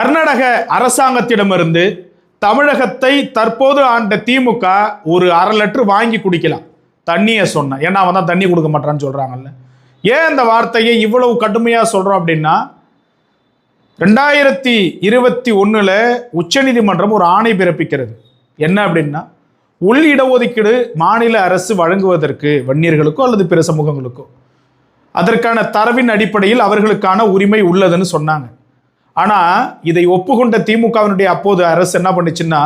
கர்நாடக அரசாங்கத்திடமிருந்து தமிழகத்தை தற்போது ஆண்ட திமுக ஒரு 1/2 லிட்டர் வாங்கி குடிக்கலாம் தண்ணியை சொன்ன. ஏன்னா அவன் தான் தண்ணி கொடுக்க மாட்டான்னு சொல்றாங்கல்ல. ஏன் இந்த வார்த்தையை இவ்வளவு கடுமையா சொல்றோம் அப்படின்னா, 2021 உச்சநீதிமன்றம் ஒரு ஆணை பிறப்பிக்கிறது. என்ன அப்படின்னா, உள் இடஒதுக்கீடு மாநில அரசு வழங்குவதற்கு வன்னியர்களுக்கோ அல்லது பிற சமூகங்களுக்கோ அதற்கான தரவின் அடிப்படையில் அவர்களுக்கான உரிமை உள்ளதுன்னு சொன்னாங்க. ஆனால் இதை ஒப்புக்கொண்ட திமுகவினுடைய அப்போது அரசு என்ன பண்ணுச்சுன்னா,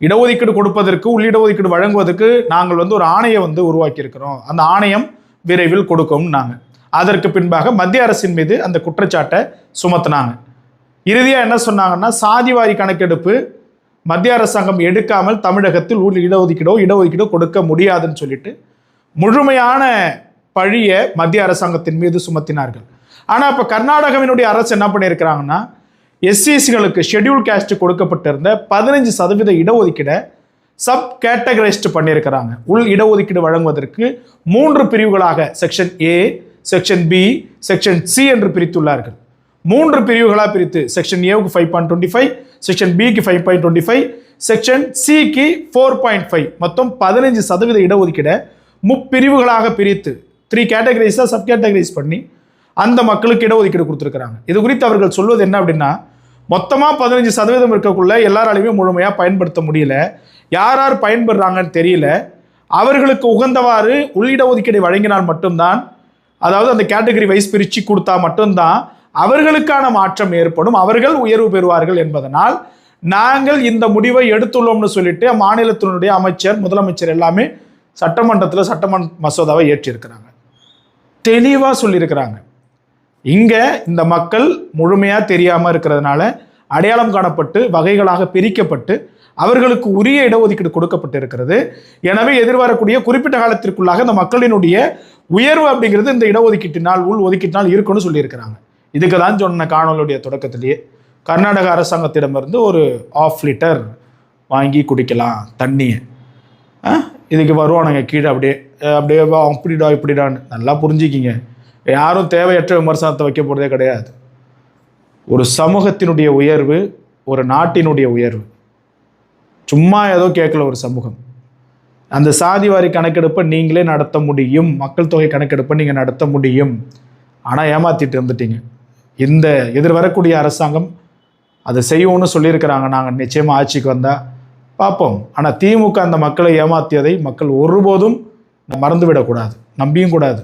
இடஒதுக்கீடு கொடுப்பதற்கு உள்ளிடஒதுக்கீடு வழங்குவதற்கு நாங்கள் ஒரு ஆணையை உருவாக்கி இருக்கிறோம், அந்த ஆணையம் விரைவில் கொடுக்கும் நாங்கள். அதற்கு பின்பாக மத்திய அரசின் மீது அந்த குற்றச்சாட்டை சுமத்தினாங்க. இறுதியாக என்ன சொன்னாங்கன்னா, சாதிவாரி கணக்கெடுப்பு மத்திய அரசாங்கம் எடுக்காமல் தமிழகத்தில் இடஒதுக்கீடோ கொடுக்க முடியாதுன்னு சொல்லிட்டு முழுமையான பழிய மத்திய அரசாங்கத்தின் மீது சுமத்தினார்கள். ஆனால் இப்போ கர்நாடகாவினுடைய அரசு என்ன பண்ணியிருக்கிறாங்கன்னா, எஸ்சிசிகளுக்கு ஷெட்யூல் கேஸ்ட் கொடுக்கப்பட்டிருந்த 15% இடஒதுக்கீடை சப் கேட்டகரைஸ்ட் பண்ணியிருக்கிறாங்க. உள் இடஒதுக்கீடு வழங்குவதற்கு 3 பிரிவுகளாக section A, section B, section C என்று பிரித்துள்ளார்கள். 3 பிரிவுகளாக பிரித்து செக்ஷன் ஏவுக்கு 5.25, செக்ஷன் பிக்கு 5.25, செக்ஷன் சிக்கு 4.5, மொத்தம் 15% இடஒதுக்கீடை முப்பிரிவுகளாக பிரித்து 3 கேட்டகரைஸாக சப் கேட்டகரைஸ் பண்ணி அந்த மக்களுக்கு இடஒதுக்கீடு கொடுத்துருக்குறாங்க. இது குறித்து அவர்கள் சொல்வது என்ன அப்படின்னா, மொத்தமாக 15% இருக்கக்குள்ள எல்லாராலையுமே முழுமையாக பயன்படுத்த முடியல, யார் யார் பயன்படுறாங்கன்னு தெரியல, அவர்களுக்கு உகந்தவாறு உள்ளிடஒதுக்கீடு வழங்கினால் மட்டும்தான், அதாவது அந்த கேட்டகரி வைஸ் பிரித்து கொடுத்தா மட்டும்தான் அவர்களுக்கான மாற்றம் ஏற்படும், அவர்கள் உயர்வு பெறுவார்கள் என்பதனால் நாங்கள் இந்த முடிவை எடுத்துள்ளோம்னு சொல்லிட்டு மாநிலத்தினுடைய அமைச்சர், முதலமைச்சர் எல்லாமே சட்டமன்றத்தில் சட்டமன்ற மசோதாவை ஏற்றிருக்கிறாங்க. தெளிவாக சொல்லியிருக்கிறாங்க. இங்கே இந்த மக்கள் முழுமையாக தெரியாமல் இருக்கிறதுனால அடையாளம் காணப்பட்டு வகைகளாக பிரிக்கப்பட்டு அவர்களுக்கு உரிய இடஒதுக்கீடு கொடுக்கப்பட்டு இருக்கிறது. எனவே எதிர்வரக்கூடிய குறிப்பிட்ட காலத்திற்குள்ளாக இந்த மக்களினுடைய உயர்வு அப்படிங்கிறது இந்த இடஒதுக்கீட்டினால், உள் ஒதுக்கீட்டினால் இருக்குன்னு சொல்லியிருக்கிறாங்க. இதுக்கு தான் சொன்ன காணொலியுடைய தொடக்கத்திலேயே கர்நாடக அரசாங்கத்திடமிருந்து ஒரு 1/2 லிட்டர் வாங்கி குடிக்கலாம் தண்ணியை. இதுக்கு வருவானுங்க கீழே அப்படியே அப்படிடா இப்படிடான்னு. நல்லா புரிஞ்சுக்கிங்க, யாரும் தேவையற்ற விமர்சனத்தை வைக்க போகிறதே கிடையாது. ஒரு சமூகத்தினுடைய உயர்வு, ஒரு நாட்டினுடைய உயர்வு சும்மா ஏதோ கேட்கல. ஒரு சமூகம் அந்த சாதிவாரி கணக்கெடுப்பை நீங்களே நடத்த முடியும், மக்கள் தொகை கணக்கெடுப்பை நீங்கள் நடத்த முடியும். ஆனால் ஏமாற்றிட்டு இருந்துட்டீங்க. இந்த எதிர்வரக்கூடிய அரசாங்கம் அதை செய்வோம்னு சொல்லியிருக்கிறாங்க. நாங்கள் நிச்சயமாக ஆட்சிக்கு வந்தால் பார்ப்போம். ஆனால் திமுக அந்த மக்களை ஏமாற்றியதை மக்கள் ஒருபோதும் மறந்துவிடக்கூடாது, நம்பியும் கூடாது.